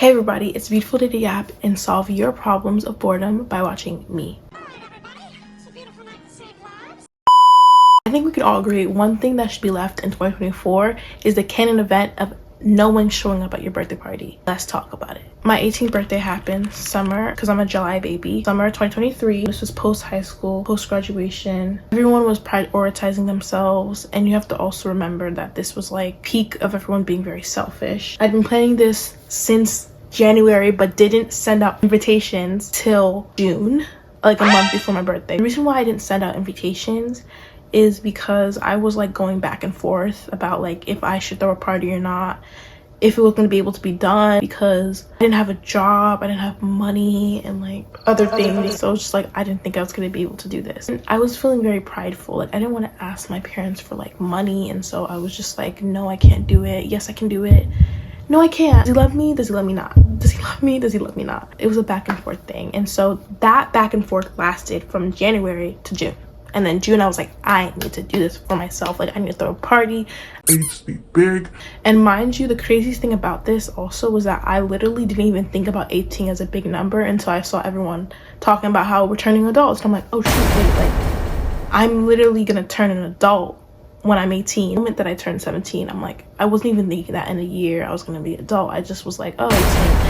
Hey everybody, it's beautiful to yap and solve your problems of boredom by watching me. I think we can all agree one thing that should be left in 2024 is the canon event of no one showing up at your birthday party. Let's talk about it. My 18th birthday happened summer, because I'm a July baby. Summer 2023. This was post high school, post graduation. Everyone was prioritizing themselves, and you have to also remember that this was like peak of everyone being very selfish. I'd been planning this since January, but didn't send out invitations till June, like a month before my birthday. The reason why I didn't send out invitations is because I was like going back and forth about like if I should throw a party or not, if it was going to be able to be done, because I didn't have a job, I didn't have money and like other things. So it's just like I didn't think I was going to be able to do this, and I was feeling very prideful. Like I didn't want to ask my parents for like money, and so I was just like, no, I can't do it. Yes, I can do it. No, I can't. Does he love me? Does he love me not? Does he love me? Does he love me not? It was a back and forth thing, and so that back and forth lasted from January to June. And then June, I was like, I need to do this for myself. Like, I need to throw a party. I need to be big. And mind you, the craziest thing about this also was that I literally didn't even think about 18 as a big number until I saw everyone talking about how we're turning adults. And I'm like, oh shoot, wait, like, I'm literally gonna turn an adult when I'm 18. The moment that I turned 17, I'm like, I wasn't even thinking that in a year I was gonna be an adult. I just was like, oh,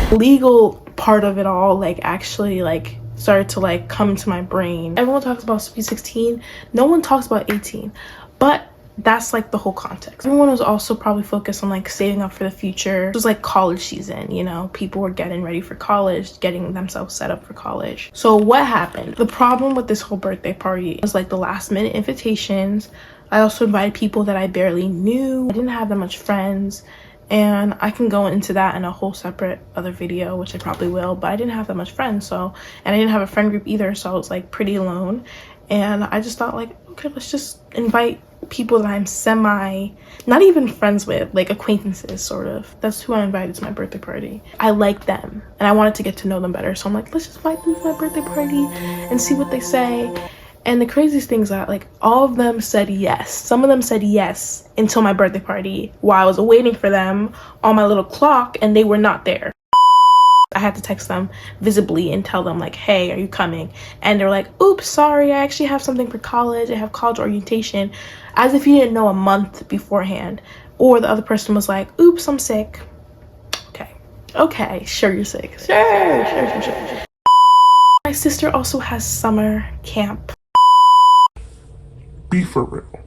18. Legal part of it all, like, actually, like, started to like come to my brain. Everyone talks about Sweet 16, no one talks about 18, but that's like the whole context. Everyone was also probably focused on like saving up for the future. It was like college season, you know, people were getting ready for college, getting themselves set up for college. So what happened? The problem with this whole birthday party was like the last minute invitations. I also invited people that I barely knew. I didn't have that much friends, and I can go into that in a whole separate other video, which I probably will, but I didn't have that much friends. So, and I didn't have a friend group either, so I was like pretty alone. And I just thought like, okay, let's just invite people that I'm not even friends with, like acquaintances sort of. That's who I invited to my birthday party. I like them and I wanted to get to know them better, so I'm like, let's just invite them to my birthday party and see what they say. And the craziest thing is that like all of them said yes. Some of them said yes until my birthday party while I was waiting for them on my little clock, and they were not there. I had to text them visibly and tell them like, hey, are you coming? And they're like, oops, sorry, I actually have something for college. I have college orientation, as if you didn't know a month beforehand. Or the other person was like, oops, I'm sick. Okay, sure, you're sick. Sure. My sister also has summer camp. Be for real.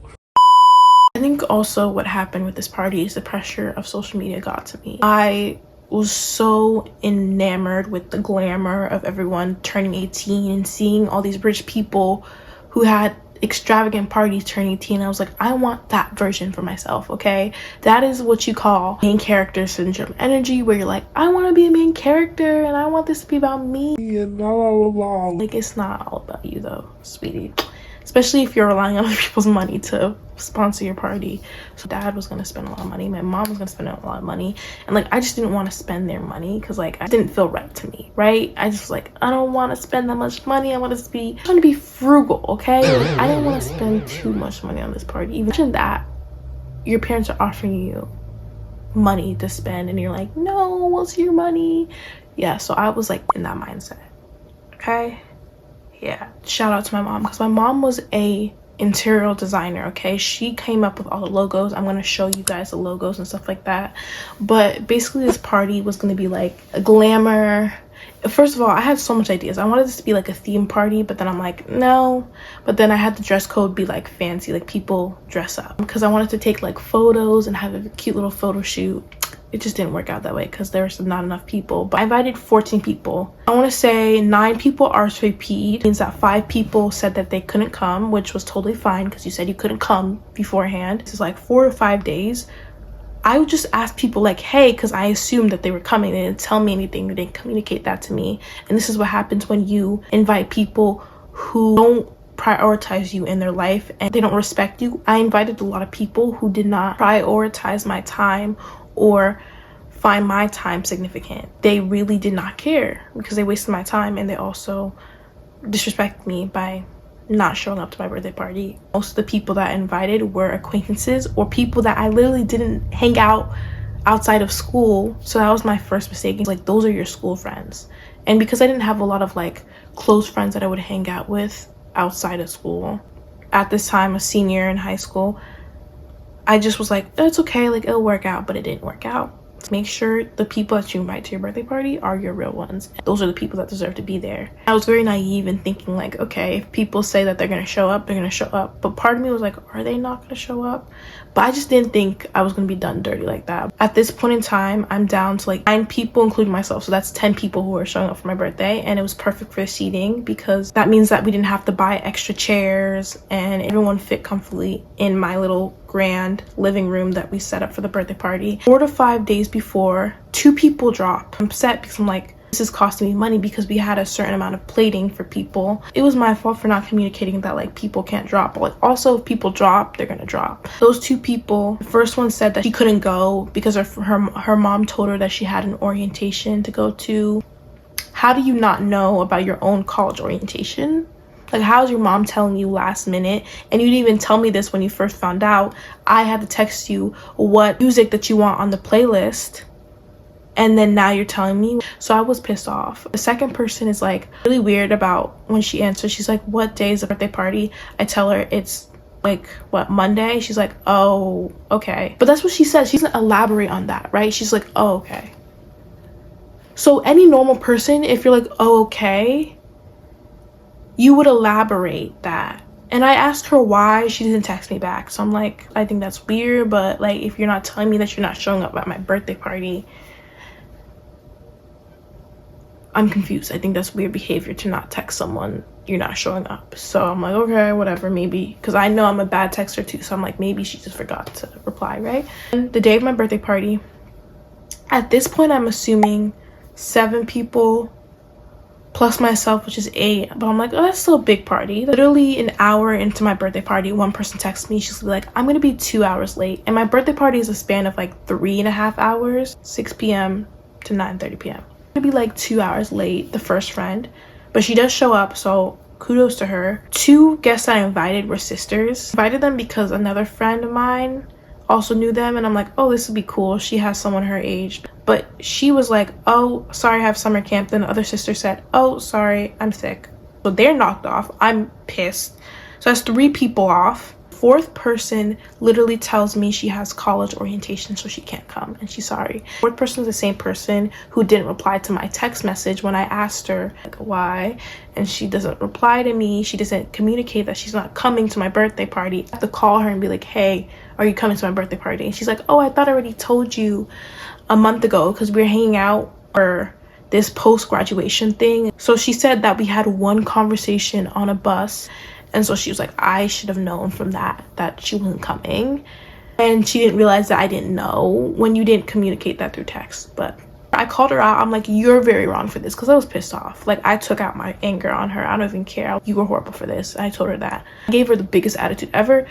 I think also what happened with this party is the pressure of social media got to me. I was so enamored with the glamour of everyone turning 18 and seeing all these rich people who had extravagant parties turning 18. I was like, I want that version for myself, okay? That is what you call main character syndrome energy, where you're like, I want to be a main character and I want this to be about me. And blah, blah, blah. Like, it's not all about you though, sweetie. Especially if you're relying on other people's money to sponsor your party. So dad was gonna spend a lot of money, my mom was gonna spend a lot of money, and like I just didn't want to spend their money because like it didn't feel right to me, right? I just was like, I don't want to spend that much money. I want to be frugal, okay? Like, I didn't want to spend too much money on this party. Even that your parents are offering you money to spend and you're like, no, what's your money? Yeah, so I was like in that mindset, okay? Yeah, shout out to my mom, because my mom was a interior designer, okay? She came up with all the logos. I'm gonna show you guys the logos and stuff like that. But basically this party was gonna be like a glamour. First of all, I had so much ideas. I wanted this to be like a theme party, but then I'm like, no. But then I had the dress code be like fancy, like people dress up, because I wanted to take like photos and have a cute little photo shoot. It just didn't work out that way because there was not enough people. But I invited 14 people. I want to say 9 people RSVP'd. Means that 5 people said that they couldn't come, which was totally fine because you said you couldn't come beforehand. This is like 4 or 5 days. I would just ask people like, hey, because I assumed that they were coming. They didn't tell me anything. They didn't communicate that to me. And this is what happens when you invite people who don't prioritize you in their life and they don't respect you. I invited a lot of people who did not prioritize my time or find my time significant. They really did not care because they wasted my time, and they also disrespected me by not showing up to my birthday party. Most of the people that I invited were acquaintances or people that I literally didn't hang out outside of school. So that was my first mistake. Like, those are your school friends. And because I didn't have a lot of like close friends that I would hang out with outside of school at this time, a senior in high school, I just was like, it's okay, like it'll work out. But it didn't work out. Make sure the people that you invite to your birthday party are your real ones. Those are the people that deserve to be there. I was very naive in thinking like, okay, if people say that they're gonna show up, they're gonna show up. But part of me was like, are they not gonna show up? But I just didn't think I was gonna be done dirty like that. At this point in time, I'm down to like 9 people, including myself. So that's 10 people who are showing up for my birthday. And it was perfect for seating because that means that we didn't have to buy extra chairs, and everyone fit comfortably in my little grand living room that we set up for the birthday party. 4 to 5 days before, 2 people drop. I'm upset because I'm like, this is costing me money because we had a certain amount of plating for people. It was my fault for not communicating that like people can't drop. But like, also if people drop, they're gonna drop. Those 2 people, the first one said that she couldn't go because her mom told her that she had an orientation to go to. How do you not know about your own college orientation? Like, how's your mom telling you last minute? And you didn't even tell me this when you first found out. I had to text you what music that you want on the playlist, and then now you're telling me. So I was pissed off. The second person is like really weird about when she answers. She's like, what day is the birthday party? I tell her it's like, what, Monday? She's like, oh, okay. But that's what she said. She doesn't elaborate on that, right? She's like, oh, okay. So any normal person, if you're like, oh, okay, you would elaborate that. And I asked her why. She didn't text me back. So I'm like, I think that's weird, but like, if you're not telling me that you're not showing up at my birthday party, I'm confused. I think that's weird behavior to not text someone you're not showing up. So I'm like, okay, whatever, maybe. Because I know I'm a bad texter too. So I'm like, maybe she just forgot to reply, right? And the day of my birthday party, at this point, I'm assuming 7 people plus myself, which is 8. But I'm like, oh, that's still a big party. Literally an hour into my birthday party, one person texts me. She's like, I'm gonna be 2 hours late. And my birthday party is a span of like 3.5 hours, 6 p.m. to 9:30 p.m. I'm gonna be like 2 hours late, the first friend. But she does show up, so kudos to her. 2 guests I invited were sisters. I invited them because another friend of mine also knew them, and I'm like, oh, this would be cool. She has someone her age. But she was like, oh, sorry, I have summer camp. Then the other sister said, oh, sorry, I'm sick. So they're knocked off. I'm pissed. So that's 3 people off. 4th person literally tells me she has college orientation, so she can't come, and she's sorry. 4th person is the same person who didn't reply to my text message when I asked her like, why, and she doesn't reply to me. She doesn't communicate that she's not coming to my birthday party. I have to call her and be like, hey, are you coming to my birthday party? And she's like, oh, I thought I already told you a month ago because we were hanging out for this post-graduation thing. So she said that we had one conversation on a bus. And so she was like, I should have known from that she wasn't coming. And she didn't realize that I didn't know when you didn't communicate that through text. But I called her out. I'm like, you're very wrong for this, because I was pissed off. Like, I took out my anger on her. I don't even care. You were horrible for this. I told her that. I gave her the biggest attitude ever.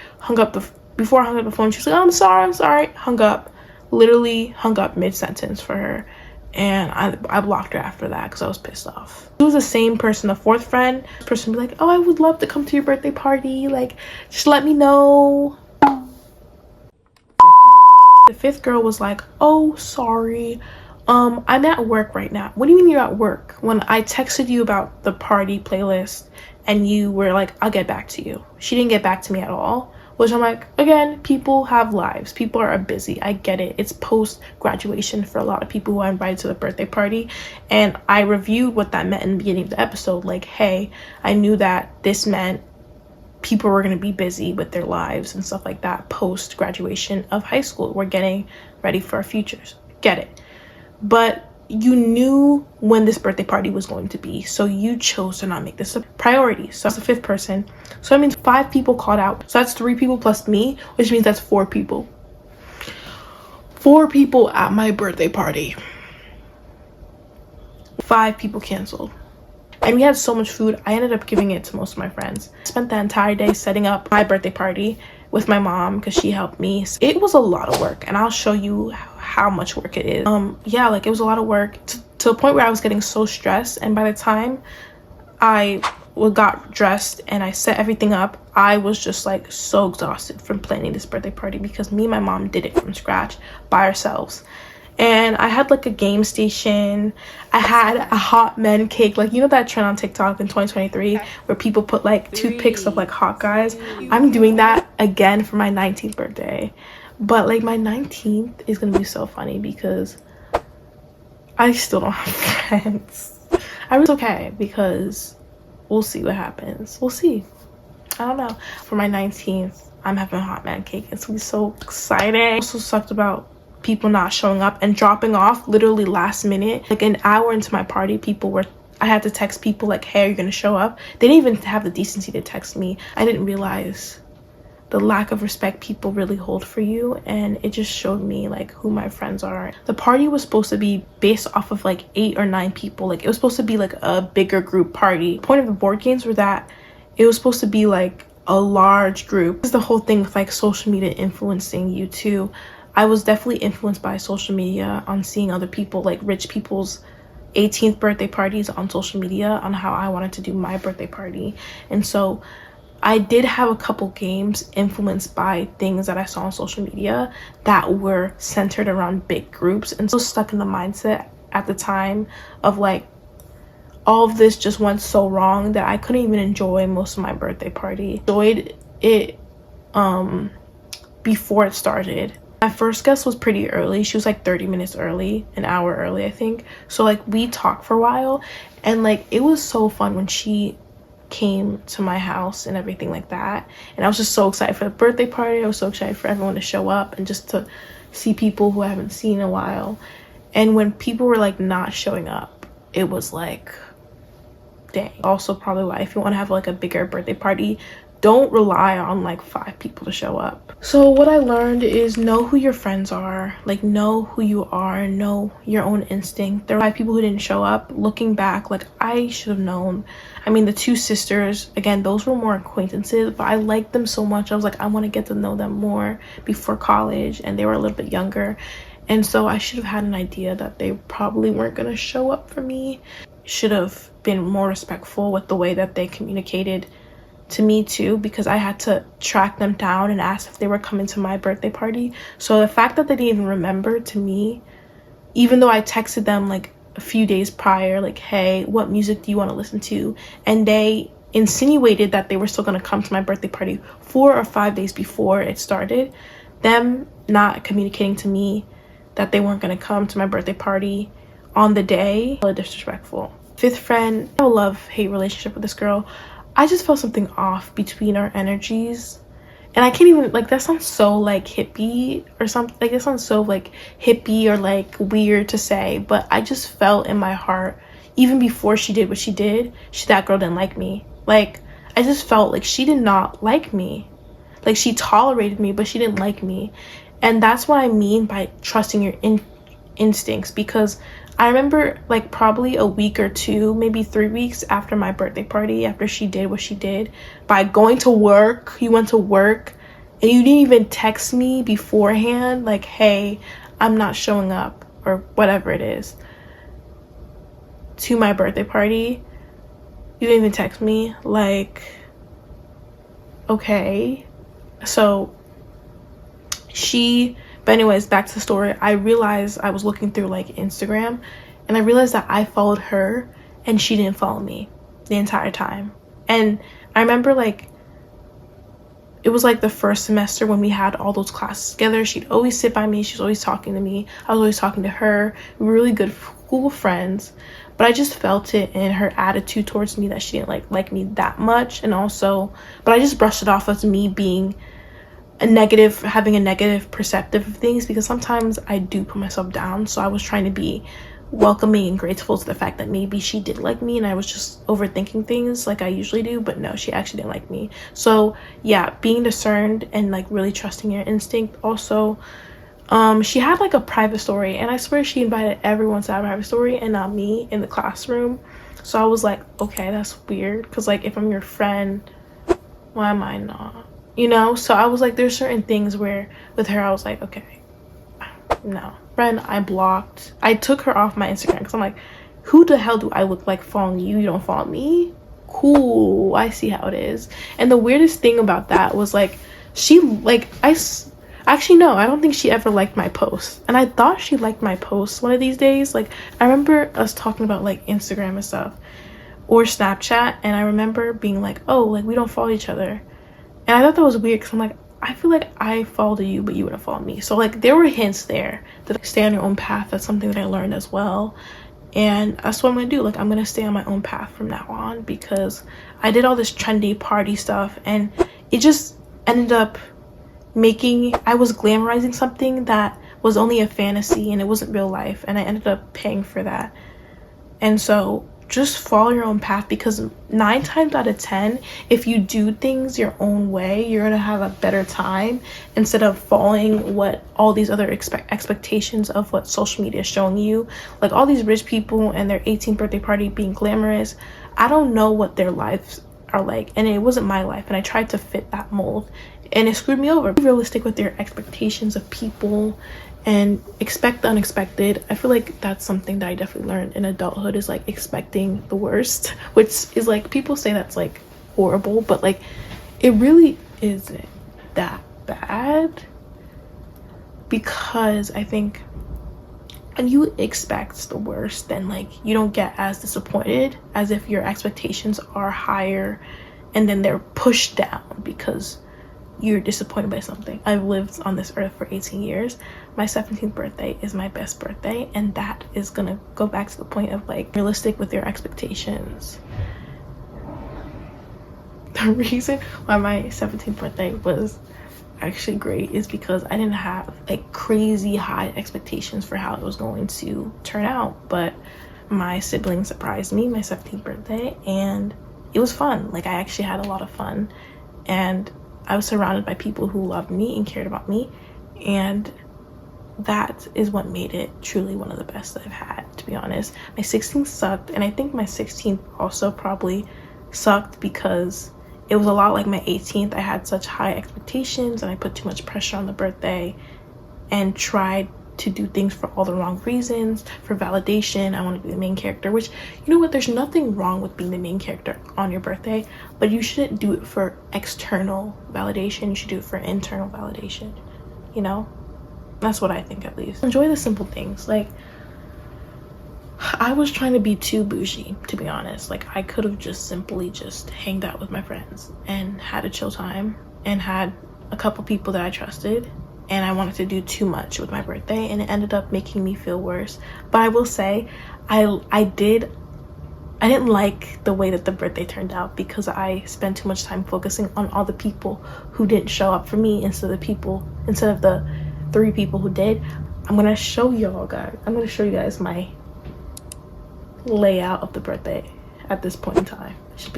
Before I hung up the phone, she was like, I'm sorry. Hung up. Literally hung up mid-sentence for her. And I blocked her after that because I was pissed off. It was the same person, the 4th friend. This person would be like, oh, I would love to come to your birthday party. Like, just let me know. The 5th girl was like, oh, sorry. I'm at work right now. What do you mean you're at work? When I texted you about the party playlist and you were like, I'll get back to you. She didn't get back to me at all. Which I'm like, again, people have lives. People are busy. I get it. It's post-graduation for a lot of people who are invited to the birthday party. And I reviewed what that meant in the beginning of the episode. Like, hey, I knew that this meant people were going to be busy with their lives and stuff like that post-graduation of high school. We're getting ready for our futures. Get it. But you knew when this birthday party was going to be, so you chose to not make this a priority. So that's the 5th person. So that means 5 people called out. So that's 3 people plus me, which means that's 4 people. 4 people at my birthday party. 5 people canceled. And we had so much food, I ended up giving it to most of my friends. I spent the entire day setting up my birthday party with my mom because she helped me. It was a lot of work, and I'll show you how much work it is. Yeah, like, it was a lot of work to the point where I was getting so stressed, and by the time I got dressed and I set everything up, I was just like so exhausted from planning this birthday party because me and my mom did it from scratch by ourselves. And I had like a game station. I had a hot men cake, like, you know that trend on TikTok in 2023 where people put like toothpicks of like hot guys. I'm doing that again for my 19th birthday. But like my 19th is gonna be so funny because I still don't have friends. It's okay because we'll see what happens. We'll see. I don't know. For my 19th, I'm having a hot man cake. It's gonna be so exciting. Also sucked about people not showing up and dropping off literally last minute. Like an hour into my party, I had to text people like, hey, are you gonna show up? They didn't even have the decency to text me. I didn't realize the lack of respect people really hold for you, and it just showed me like who my friends are. The party was supposed to be based off of like 8 or 9 people. Like it was supposed to be like a bigger group party. The point of the board games were that it was supposed to be like a large group. This is the whole thing with like social media influencing you too. I was definitely influenced by social media on seeing other people, like rich people's 18th birthday parties on social media, on how I wanted to do my birthday party. And so I did have a couple games influenced by things that I saw on social media that were centered around big groups, and so stuck in the mindset at the time of like all of this just went so wrong that I couldn't even enjoy most of my birthday party. Enjoyed it before it started. My first guest was pretty early. She was like 30 minutes early, an hour early, I think. So like we talked for a while, and like it was so fun when she came to my house and everything like that. And I was just so excited for the birthday party. I was so excited for everyone to show up and just to see people who I haven't seen in a while. And when people were like not showing up, it was like, dang. Also probably why, if you want to have like a bigger birthday party, don't rely on like 5 people to show up. So what I learned is know who your friends are, like know who you are, know your own instinct. There were 5 people who didn't show up. Looking back, like I should have known. I mean, the 2 sisters, again, those were more acquaintances, but I liked them so much. I was like, I want to get to know them more before college, and they were a little bit younger. And so I should have had an idea that they probably weren't going to show up for me. Should have been more respectful with the way that they communicated to me too, because I had to track them down and ask if they were coming to my birthday party. So the fact that they didn't even remember, to me, even though I texted them like a few days prior, like, hey, what music do you want to listen to? And they insinuated that they were still going to come to my birthday party 4 or 5 days before it started. Them not communicating to me that they weren't going to come to my birthday party on the day, really disrespectful. 5th friend, I have a love-hate relationship with this girl. I just felt something off between our energies, and I can't even, like, that sounds so like hippie or something, like it sounds so like hippie or like weird to say, but I just felt in my heart, even before she did what she did, that girl didn't like me. Like I just felt like she did not like me. Like she tolerated me, but she didn't like me. And that's what I mean by trusting your instincts, because I remember like probably a week or 2, maybe 3 weeks after my birthday party, after she did what she did, by going to work, you went to work and you didn't even text me beforehand, like, hey, I'm not showing up, or whatever it is, to my birthday party. You didn't even text me, like, okay. So but anyways, back to the story. I realized I was looking through like Instagram, and I realized that I followed her and she didn't follow me the entire time. And I remember like it was like the first semester when we had all those classes together. She'd always sit by me. She was always talking to me. I was always talking to her. We were really good, cool friends. But I just felt it in her attitude towards me that she didn't like me that much. And also, but I just brushed it off as me being having a negative perspective of things, because sometimes I do put myself down. So I was trying to be welcoming and grateful to the fact that maybe she did like me, and I was just overthinking things like I usually do. But no, she actually didn't like me. So yeah, being discerned and like really trusting your instinct. Also, she had like a private story, and I swear she invited everyone to have a private story and not me in the classroom. So I was like, okay, that's weird, because like if I'm your friend, why am I not? You know? So I was like, there's certain things where with her I was like, okay, no. Friend, I blocked. I took her off my Instagram because I'm like, who the hell do I look like following you? You don't follow me? Cool, I see how it is. And the weirdest thing about that was like, she like I Actually, no, I don't think she ever liked my posts. And I thought she liked my posts one of these days. Like, I remember us talking about, like, Instagram and stuff. Or Snapchat. And I remember being like, oh, like, we don't follow each other. And I thought that was weird because I'm like, I feel like I followed you, but you wouldn't follow me. So, like, there were hints there that stay on your own path. That's something that I learned as well. And that's what I'm going to do. Like, I'm going to stay on my own path from now on because I did all this trendy party stuff. And it just ended up I was glamorizing something that was only a fantasy and it wasn't real life, and I ended up paying for that. And so just follow your own path, because 9 times out of 10, if you do things your own way, you're gonna have a better time instead of following what all these other expectations of what social media is showing you. Like all these rich people and their 18th birthday party being glamorous, I don't know what their lives are like, and it wasn't my life, and I tried to fit that mold and it screwed me over. Be realistic with your expectations of people and expect the unexpected. I feel like that's something that I definitely learned in adulthood, is like expecting the worst, which is like, people say that's like horrible, but like it really isn't that bad, because I think when you expect the worst, then like you don't get as disappointed as if your expectations are higher and then they're pushed down because you're disappointed by something. I've lived on this earth for 18 years. My 17th birthday is my best birthday, and that is gonna go back to the point of like realistic with your expectations. The reason why my 17th birthday was actually great is because I didn't have like crazy high expectations for how it was going to turn out, but my siblings surprised me my 17th birthday and it was fun. Like I actually had a lot of fun, and I was surrounded by people who loved me and cared about me, and that is what made it truly one of the best that I've had, to be honest. My 16th sucked, and I think my 16th also probably sucked because it was a lot like my 18th. I had such high expectations and I put too much pressure on the birthday and tried to do things for all the wrong reasons, for validation. I want to be the main character, which, you know what, there's nothing wrong with being the main character on your birthday, but you shouldn't do it for external validation. You should do it for internal validation, you know? That's what I think, at least. Enjoy the simple things. Like, I was trying to be too bougie, to be honest. Like, I could have just simply just hanged out with my friends and had a chill time and had a couple people that I trusted, and I wanted to do too much with my birthday, and it ended up making me feel worse. But I will say, I didn't like the way that the birthday turned out, because I spent too much time focusing on all the people who didn't show up for me instead of the 3 people who did. I'm gonna show you guys my layout of the birthday at this point in time. It should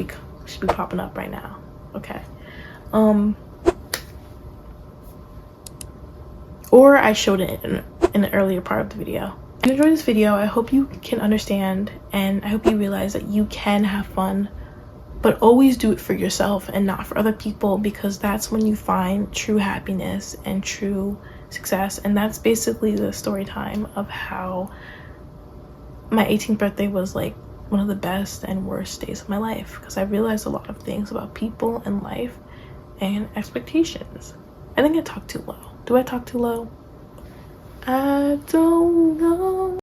be popping up right now. Okay. Or I showed it in an earlier part of the video. If you enjoyed this video, I hope you can understand, and I hope you realize that you can have fun, but always do it for yourself and not for other people, because that's when you find true happiness and true success. And that's basically the story time of how my 18th birthday was like one of the best and worst days of my life, because I realized a lot of things about people and life and expectations. I think I talked too low. Do I talk too low? I don't know.